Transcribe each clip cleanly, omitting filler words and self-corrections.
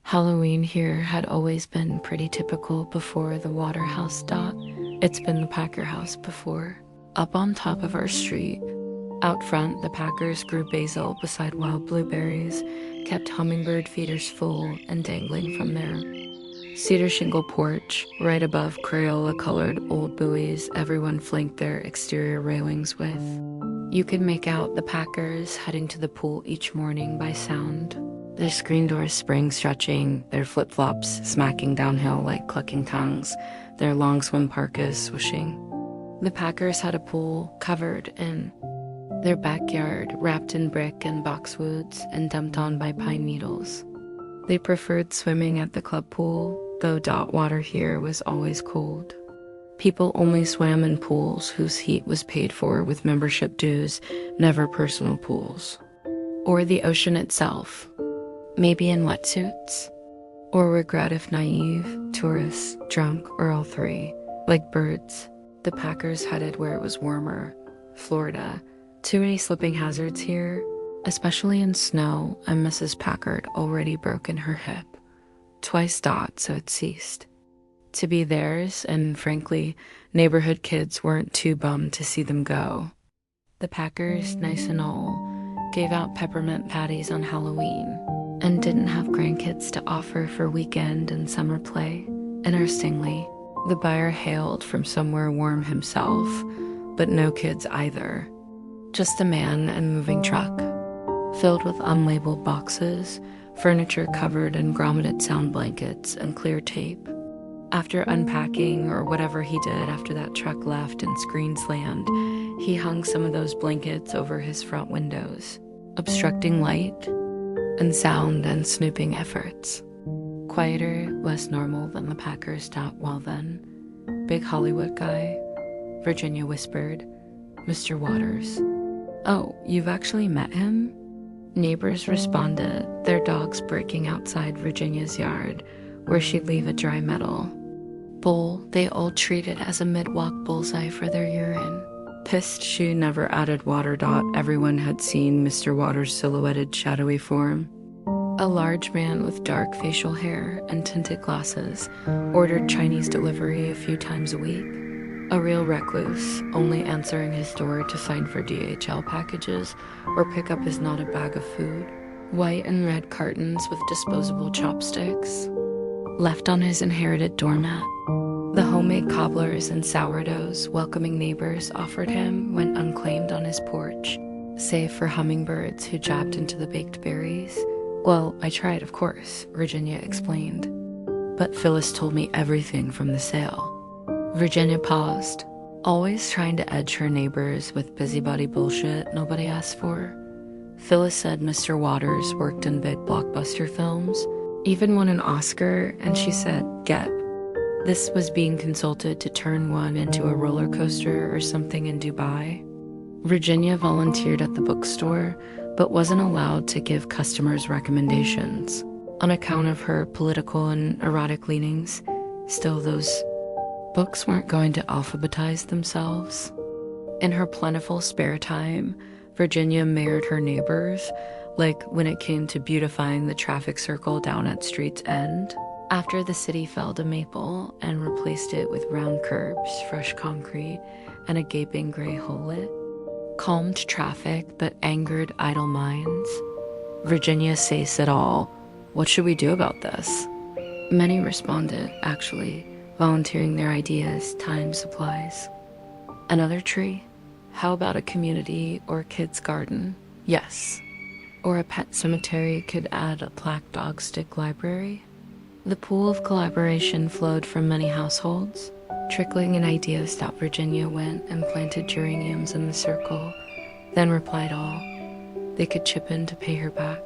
Halloween here had always been pretty typical before the Waterhouse dot. It's been the Packer house before. Up on top of our street, out front, the Packers grew basil beside wild blueberries, kept hummingbird feeders full and dangling from their cedar shingle porch. Right above Crayola-colored old buoys everyone flanked their exterior railings with. You could make out the Packers heading to the pool each morning by sound. Their screen doors spring stretching, their flip-flops smacking downhill like clucking tongues, their long swim parkas swooshing. The Packers had a pool covered in their backyard, wrapped in brick and boxwoods and dumped on by pine needles. They preferred swimming at the club pool, though dot water here was always cold. People only swam in pools whose heat was paid for with membership dues, never personal pools. Or the ocean itself. Maybe in wetsuits, or regret if naive, tourists, drunk, or all three. Like birds, the Packers headed where it was warmer, Florida. Too many slipping hazards here, especially in snow, and Mrs. Packard already broken her hip. Twice dot, so it ceased to be theirs, and frankly, neighborhood kids weren't too bummed to see them go. The Packers, nice and all, gave out peppermint patties on Halloween, and didn't have grandkids to offer for weekend and summer play. Interestingly, the buyer hailed from somewhere warm himself, but no kids either. Just a man and moving truck, filled with unlabeled boxes, furniture covered in grommeted sound blankets and clear tape. After unpacking or whatever he did after that truck left and screens land, he hung some of those blankets over his front windows, obstructing light and sound and snooping efforts. Quieter, less normal than the Packers dot well then. Big Hollywood guy, Virginia whispered. Mr. Waters. Oh, you've actually met him? Neighbors responded, their dogs breaking outside Virginia's yard, where she'd leave a dry metal bowl they all treated as a mid-walk bullseye for their urine. Pissed shoe never added water dot. Everyone had seen Mr. Waters' silhouetted shadowy form. A large man with dark facial hair and tinted glasses ordered Chinese delivery a few times a week. A real recluse, only answering his door to sign for DHL packages or pick up his knotted bag of food. White and red cartons with disposable chopsticks left on his inherited doormat. The homemade cobblers and sourdoughs welcoming neighbors offered him went unclaimed on his porch, save for hummingbirds who jabbed into the baked berries. Well, I tried, of course, Virginia explained. But Phyllis told me everything from the sale. Virginia paused, always trying to edge her neighbors with busybody bullshit nobody asked for. Phyllis said Mr. Waters worked in big blockbuster films, even won an Oscar, and she said, get. This was being consulted to turn one into a roller coaster or something in Dubai. Virginia volunteered at the bookstore, but wasn't allowed to give customers recommendations on account of her political and erotic leanings. Still, those books weren't going to alphabetize themselves. In her plentiful spare time, Virginia married her neighbors, like when it came to beautifying the traffic circle down at street's end. After the city felled a maple and replaced it with round curbs, fresh concrete, and a gaping gray hole it calmed traffic but angered idle minds. Virginia says it all. What should we do about this? Many responded, actually, volunteering their ideas, time, supplies. Another tree? How about a community or kids' garden? Yes. Or a pet cemetery could add a plaque dog stick library? The pool of collaboration flowed from many households. Trickling in ideas that Virginia went and planted geraniums in the circle, then replied all. They could chip in to pay her back.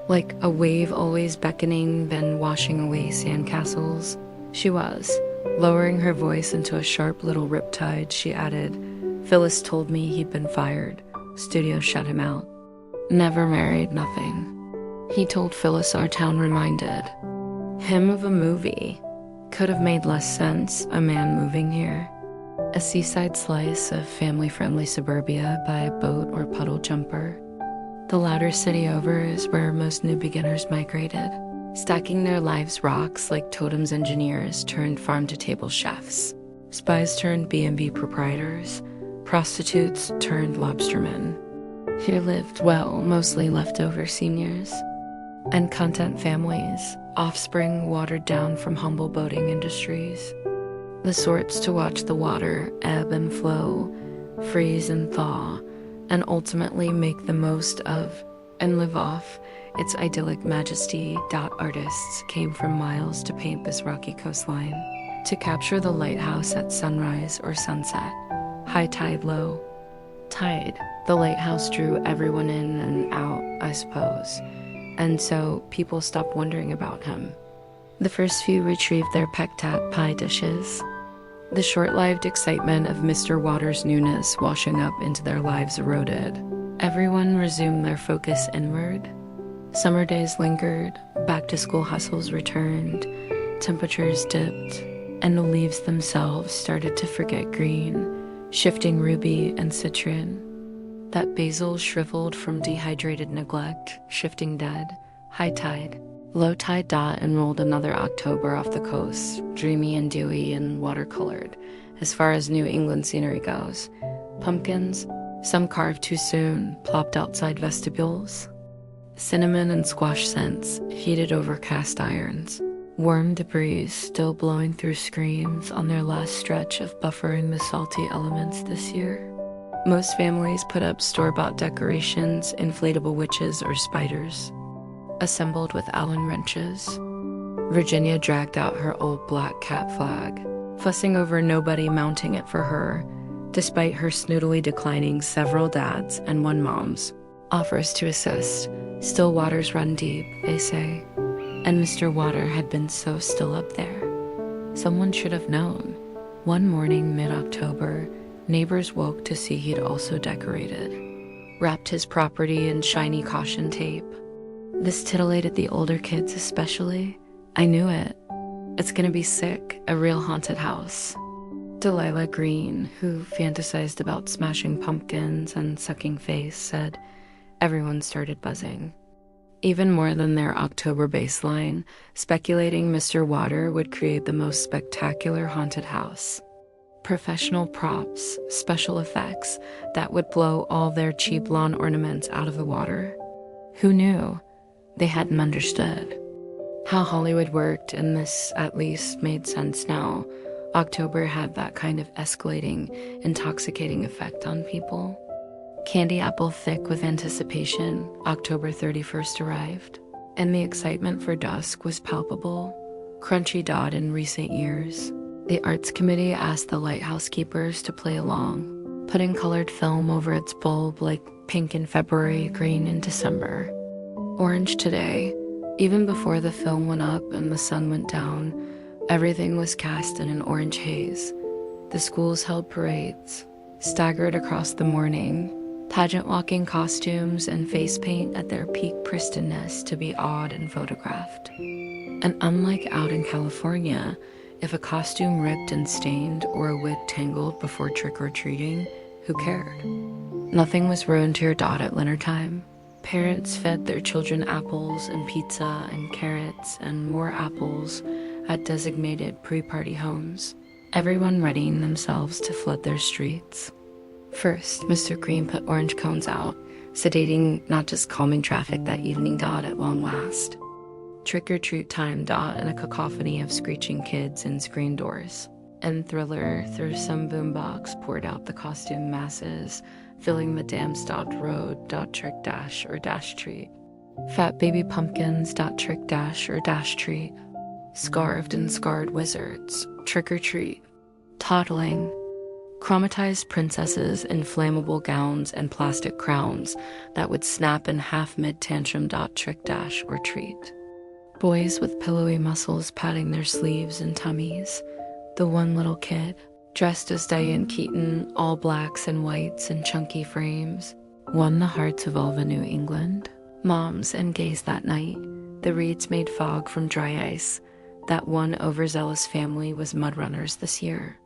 Like a wave always beckoning, then washing away sandcastles. She was. Lowering her voice into a sharp little riptide, she added, Phyllis told me he'd been fired. Studio shut him out. Never married, nothing. He told Phyllis our town reminded him of a movie. Could have made less sense, a man moving here. A seaside slice of family-friendly suburbia by a boat or puddle jumper. The louder city over is where most new beginners migrated. stacking their lives rocks like totems engineers turned farm-to-table chefs, spies turned B&B proprietors, prostitutes turned lobstermen. Here lived, well, mostly leftover seniors, and content families, offspring watered down from humble boating industries, the sorts to watch the water ebb and flow, freeze and thaw, and ultimately make the most of and live off its idyllic majesty. Artists came from miles to paint this rocky coastline, to capture the lighthouse at sunrise or sunset, high tide, low tide. The lighthouse drew everyone in and out, I suppose, and so people stopped wondering about him. The first few retrieved their peck-tat pie dishes. The short-lived excitement of Mr. Water's newness washing up into their lives eroded. Everyone resumed their focus inward. Summer days lingered, back-to-school hustles returned, temperatures dipped, and the leaves themselves started to forget green, shifting ruby and citron. That basil shriveled from dehydrated neglect, shifting dead, high tide. Low tide. Enrolled another October off the coast, dreamy and dewy and watercolored, as far as New England scenery goes. Pumpkins, some carved too soon, plopped outside vestibules. Cinnamon and squash scents heated over cast irons. Warm debris still blowing through screens on their last stretch of buffering the salty elements this year. Most families put up store-bought decorations, inflatable witches or spiders, assembled with Allen wrenches. Virginia dragged out her old black cat flag, fussing over nobody mounting it for her, despite her snootily declining several dads and one mom's offers to assist. Still waters run deep, they say, and Mr. Water had been so still up there. Someone should have known. One morning mid-October, neighbors woke to see he'd also decorated, wrapped his property in shiny caution tape. This titillated the older kids especially. I knew it. It's gonna be sick, a real haunted house. Delilah Green, who fantasized about smashing pumpkins and sucking face, said everyone started buzzing. Even more than their October baseline, speculating Mr. Water would create the most spectacular haunted house. Professional props, special effects that would blow all their cheap lawn ornaments out of the water. Who knew? They hadn't understood how Hollywood worked, and this at least made sense now. October had that kind of escalating, intoxicating effect on people. Candy apple thick with anticipation, October 31st arrived, and the excitement for dusk was palpable. Crunchy dot in recent years. The arts committee asked the lighthouse keepers to play along, putting colored film over its bulb like pink in February, green in December, orange today. Even before the film went up and the sun went down, everything was cast in an orange haze. The schools held parades, staggered across the morning, pageant walking costumes and face paint at their peak pristineness to be awed and photographed. And unlike out in California, if a costume ripped and stained or a wig tangled before trick-or-treating, who cared? Nothing was ruined here. At dinner time, parents fed their children apples and pizza and carrots and more apples at designated pre-party homes, everyone readying themselves to flood their streets. First, Mr. Green put orange cones out, sedating, not just calming traffic that evening. At long last. Trick-or-treat time. In a cacophony of screeching kids and screen doors. And Thriller, through some boombox, poured out the costume masses, filling the dam-stopped road. Trick dash or dash treat. Fat baby pumpkins. Trick dash or dash treat. Scarved and scarred wizards. Trick-or-treat. Toddling. Chromatized princesses in flammable gowns and plastic crowns that would snap in half mid-tantrum. Trick dash or treat. Boys with pillowy muscles patting their sleeves and tummies. The one little kid, dressed as Diane Keaton, all blacks and whites and chunky frames, won the hearts of all the New England moms and gays that night. The reeds made fog from dry ice. That one overzealous family was mudrunners this year.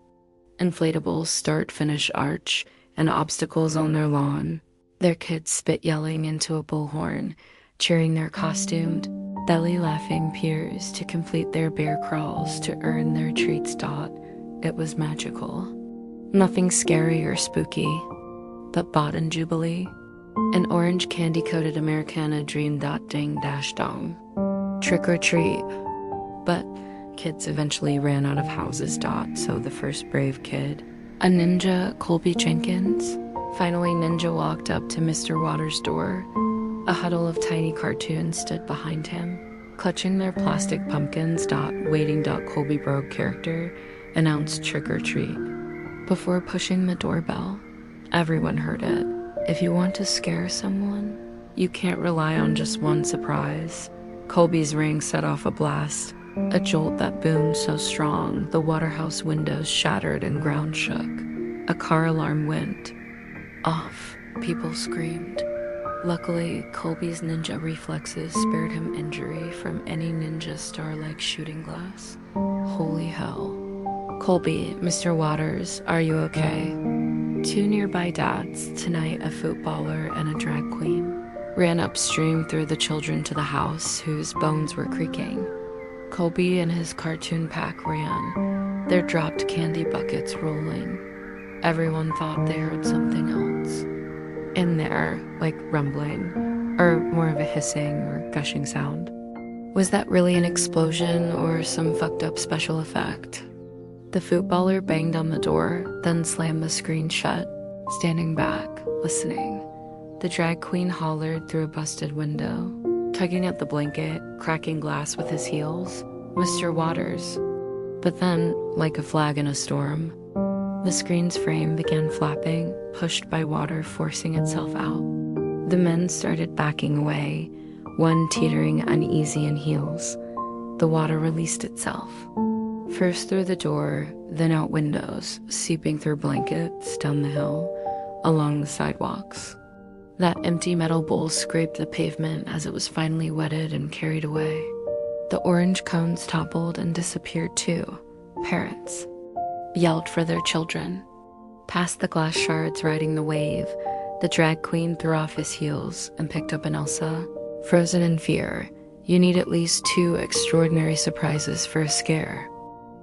Inflatables start-finish arch and obstacles on their lawn. Their kids spit yelling into a bullhorn, cheering their costumed, belly laughing peers to complete their bear crawls to earn their treats. It was magical. Nothing scary or spooky, but bought in Jubilee. An orange candy-coated Americana dream. Ding dash dong. Trick or treat. But kids eventually ran out of houses. So the first brave kid, a ninja, Colby Jenkins, finally ninja walked up to Mr. Waters' door. A huddle of tiny cartoons stood behind him, clutching their plastic pumpkins. Waiting. Colby Brogue character announced trick or treat. Before pushing the doorbell, everyone heard it. If you want to scare someone, you can't rely on just one surprise. Colby's ring set off a blast, a jolt that boomed so strong the Waterhouse windows shattered and ground shook. A car alarm went off. People screamed. Luckily, Colby's ninja reflexes spared him injury from any ninja star-like shooting glass. Holy hell. Colby, Mr. Waters, are you okay? Two nearby dads, tonight a footballer and a drag queen, ran upstream through the children to the house whose bones were creaking. Colby and his cartoon pack ran, their dropped candy buckets rolling. Everyone thought they heard something else. In there, like rumbling, or more of a hissing or gushing sound. Was that really an explosion or some fucked up special effect? The footballer banged on the door, then slammed the screen shut, standing back, listening. The drag queen hollered through a busted window, tugging at the blanket, cracking glass with his heels. Mr. Waters. But then, like a flag in a storm, the screen's frame began flapping, pushed by water forcing itself out. The men started backing away, one teetering uneasy in heels. The water released itself. First through the door, then out windows, seeping through blankets, down the hill, along the sidewalks. That empty metal bowl scraped the pavement as it was finally wetted and carried away. The orange cones toppled and disappeared too. Parents yelled for their children. Past the glass shards riding the wave, the drag queen threw off his heels and picked up an Elsa. Frozen in fear, you need at least two extraordinary surprises for a scare.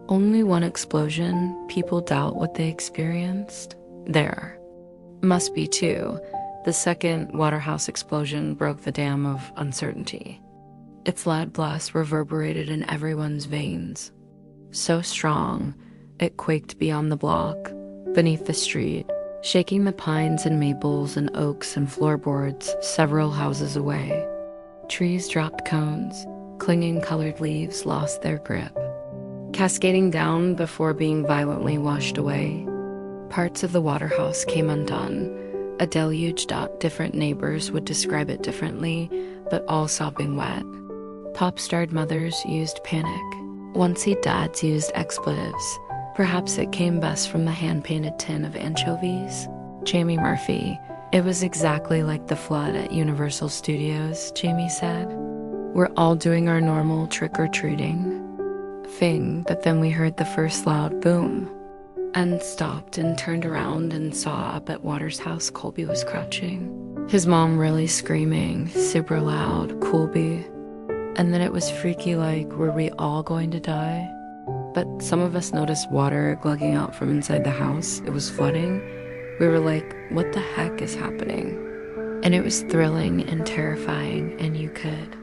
Only one explosion, people doubt what they experienced. There. Must be two. The second Waterhouse explosion broke the dam of uncertainty. Its loud blast reverberated in everyone's veins. So strong, it quaked beyond the block, beneath the street, shaking the pines and maples and oaks and floorboards several houses away. Trees dropped cones, clinging colored leaves lost their grip, cascading down before being violently washed away. Parts of the Waterhouse came undone, a deluge. Different neighbors would describe it differently, but all sopping wet. Pop-starred mothers used panic. Once-seat dads used expletives. Perhaps it came best from the hand-painted tin of anchovies. Jamie Murphy. It was exactly like the flood at Universal Studios, Jamie said. We're all doing our normal trick-or-treating thing, but then we heard the first loud boom and stopped and turned around and saw up at Waters' house Colby was crouching. His mom really screaming, super loud, Colby. And then it was freaky like, were we all going to die? But some of us noticed water glugging out from inside the house. It was flooding. We were like, what the heck is happening? And it was thrilling and terrifying, and you could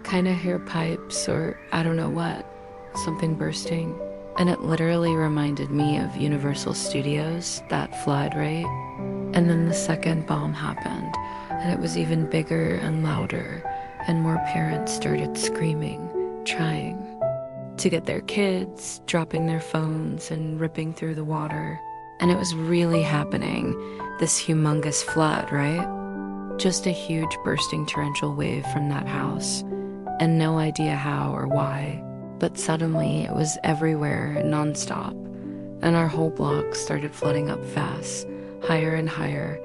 kind of hear pipes or I don't know what, something bursting. And it literally reminded me of Universal Studios, that flood, right? And then the second bomb happened, and it was even bigger and louder, and more parents started screaming, trying to get their kids, dropping their phones and ripping through the water. And it was really happening, this humongous flood, right? Just a huge bursting torrential wave from that house, and no idea how or why. But suddenly it was everywhere, nonstop, and our whole block started flooding up fast, higher and higher,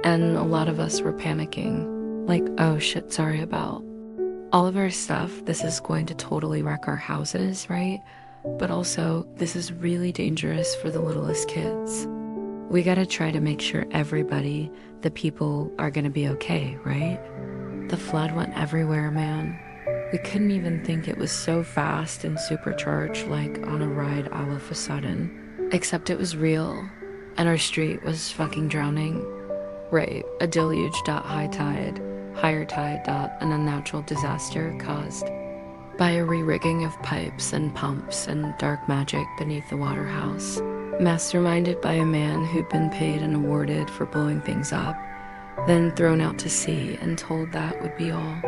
and a lot of us were panicking. Like, oh shit, sorry about all of our stuff. This is going to totally wreck our houses, right? But also, this is really dangerous for the littlest kids. We gotta try to make sure everybody, the people, are gonna be okay, right? The flood went everywhere, man. We couldn't even think it was so fast and supercharged like on a ride all of a sudden. Except it was real, and our street was fucking drowning. Right, a deluge. High tide, higher tide. An unnatural disaster caused by a re-rigging of pipes and pumps and dark magic beneath the waterhouse, masterminded by a man who'd been paid and awarded for blowing things up, then thrown out to sea and told that would be all.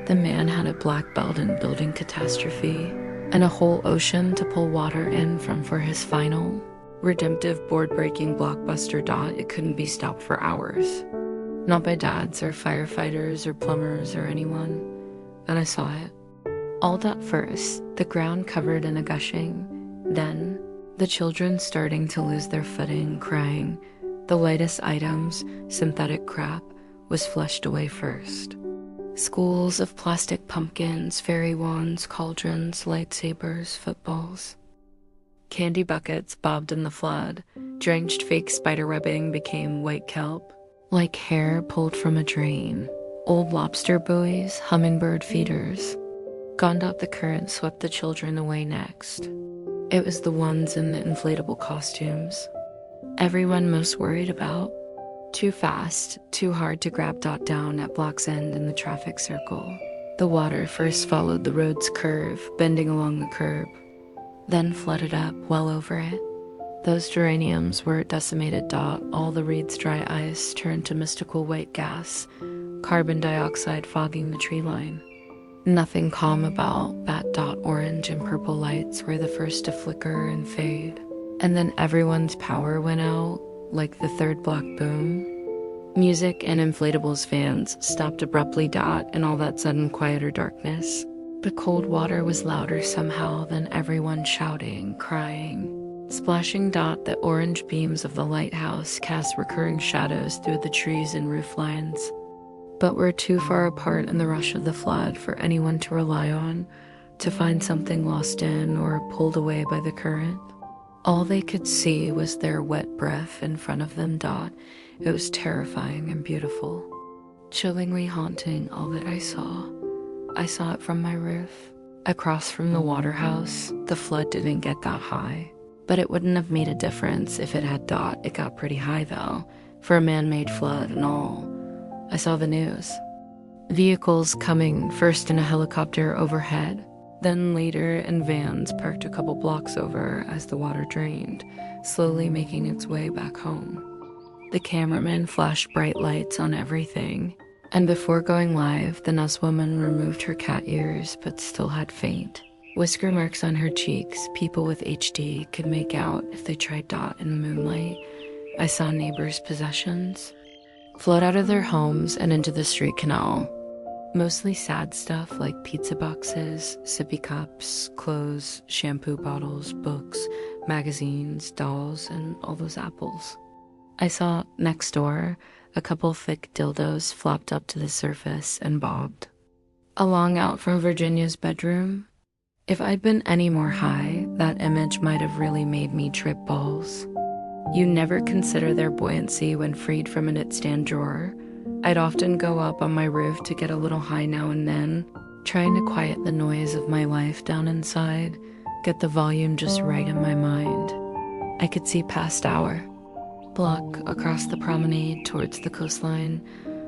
The man had a black belt in building catastrophe and a whole ocean to pull water in from for his final, redemptive, board-breaking blockbuster. It couldn't be stopped for hours. Not by dads or firefighters or plumbers or anyone. And I saw it. All. First, the ground covered in a gushing. Then, the children starting to lose their footing, crying. The lightest items, synthetic crap, was flushed away first. Schools of plastic pumpkins, fairy wands, cauldrons, lightsabers, footballs. Candy buckets bobbed in the flood. Drenched fake spider webbing became white kelp, like hair pulled from a drain. Old lobster buoys, hummingbird feeders. Gone up the current swept the children away next. It was the ones in the inflatable costumes. Everyone most worried about. Too fast, too hard to grab. Down at Block's End in the traffic circle. The water first followed the road's curve, bending along the curb. Then flooded up, well over it. Those geraniums were decimated. All the reeds' dry ice turned to mystical white gas, carbon dioxide fogging the tree line. Nothing calm about that. Orange and purple lights were the first to flicker and fade. And then everyone's power went out, like the third block boom. Music and inflatables fans stopped abruptly. In all that sudden quieter darkness. The cold water was louder somehow than everyone shouting, crying, splashing. The orange beams of the lighthouse cast recurring shadows through the trees and roof lines. But we're too far apart in the rush of the flood for anyone to rely on, to find something lost in or pulled away by the current. All they could see was their wet breath in front of them. It was terrifying and beautiful, chillingly haunting. All that I saw it from my roof. Across from the waterhouse, the flood didn't get that high, but it wouldn't have made a difference if it had. It got pretty high though, for a man-made flood and all. I saw the news. Vehicles coming, first in a helicopter overhead, then later in vans parked a couple blocks over as the water drained, slowly making its way back home. The cameraman flashed bright lights on everything, and before going live, the nusswoman removed her cat ears but still had faint. Whisker marks on her cheeks people with HD could make out if they tried. In the moonlight, I saw neighbors' possessions float out of their homes and into the street canal. Mostly sad stuff like pizza boxes, sippy cups, clothes, shampoo bottles, books, magazines, dolls, and all those apples. I saw next door a couple thick dildos flopped up to the surface and bobbed. Along out from Virginia's bedroom. If I'd been any more high, that image might have really made me trip balls. You never consider their buoyancy when freed from a nightstand drawer. I'd often go up on my roof to get a little high now and then, trying to quiet the noise of my life down inside, get the volume just right in my mind. I could see past our block across the promenade towards the coastline,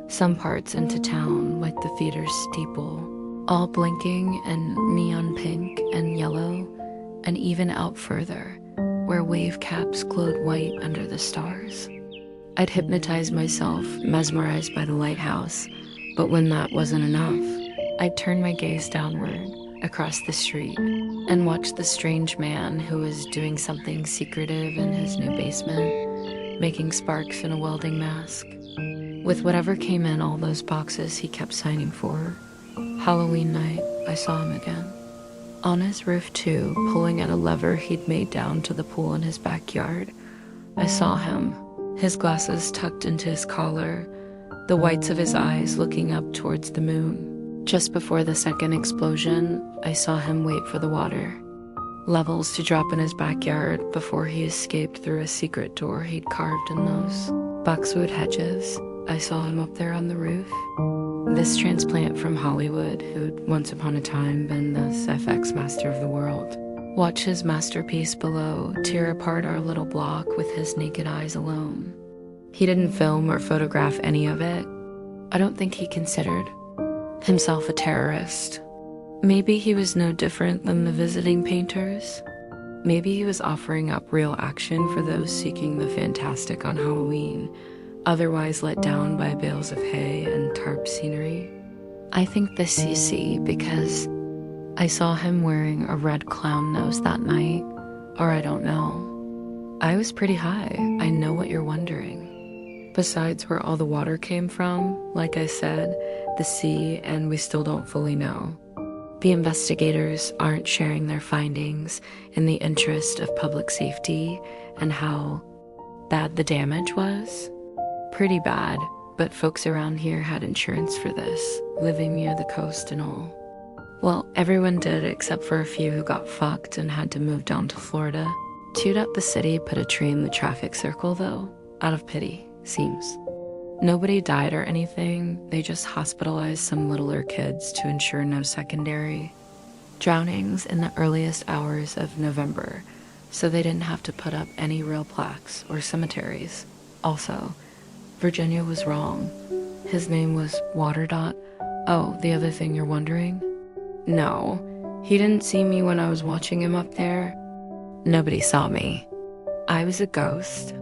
some parts into town like the theater's steeple, all blinking and neon pink and yellow, and even out further, where wave caps glowed white under the stars. I'd hypnotized myself, mesmerized by the lighthouse, but when that wasn't enough, I'd turn my gaze downward, across the street, and watch the strange man who was doing something secretive in his new basement, making sparks in a welding mask. With whatever came in all those boxes he kept signing for, Halloween night, I saw him again. On his roof too, pulling at a lever he'd made down to the pool in his backyard. I saw him, his glasses tucked into his collar, the whites of his eyes looking up towards the moon. Just before the second explosion, I saw him wait for the water levels to drop in his backyard before he escaped through a secret door he'd carved in those boxwood hedges. I saw him up there on the roof. This transplant from Hollywood, who'd once upon a time been this FX master of the world. Watch his masterpiece below tear apart our little block with his naked eyes alone. He didn't film or photograph any of it. I don't think he considered himself a terrorist. Maybe he was no different than the visiting painters. Maybe he was offering up real action for those seeking the fantastic on Halloween, otherwise let down by bales of hay and tarp scenery. I think this you see because I saw him wearing a red clown nose that night, or I don't know. I was pretty high, I know what you're wondering. Besides where all the water came from, like I said, the sea, and we still don't fully know. The investigators aren't sharing their findings in the interest of public safety and how bad the damage was. Pretty bad, but folks around here had insurance for this, living near the coast and all. Well, everyone did except for a few who got fucked and had to move down to Florida. Chewed up the city put a tree in the traffic circle though, out of pity, seems. Nobody died or anything, they just hospitalized some littler kids to ensure no secondary drownings in the earliest hours of November, so they didn't have to put up any real plaques or cemeteries. Also, Virginia was wrong. His name was Waterdot. Oh, the other thing you're wondering? No, he didn't see me when I was watching him up there. Nobody saw me. I was a ghost.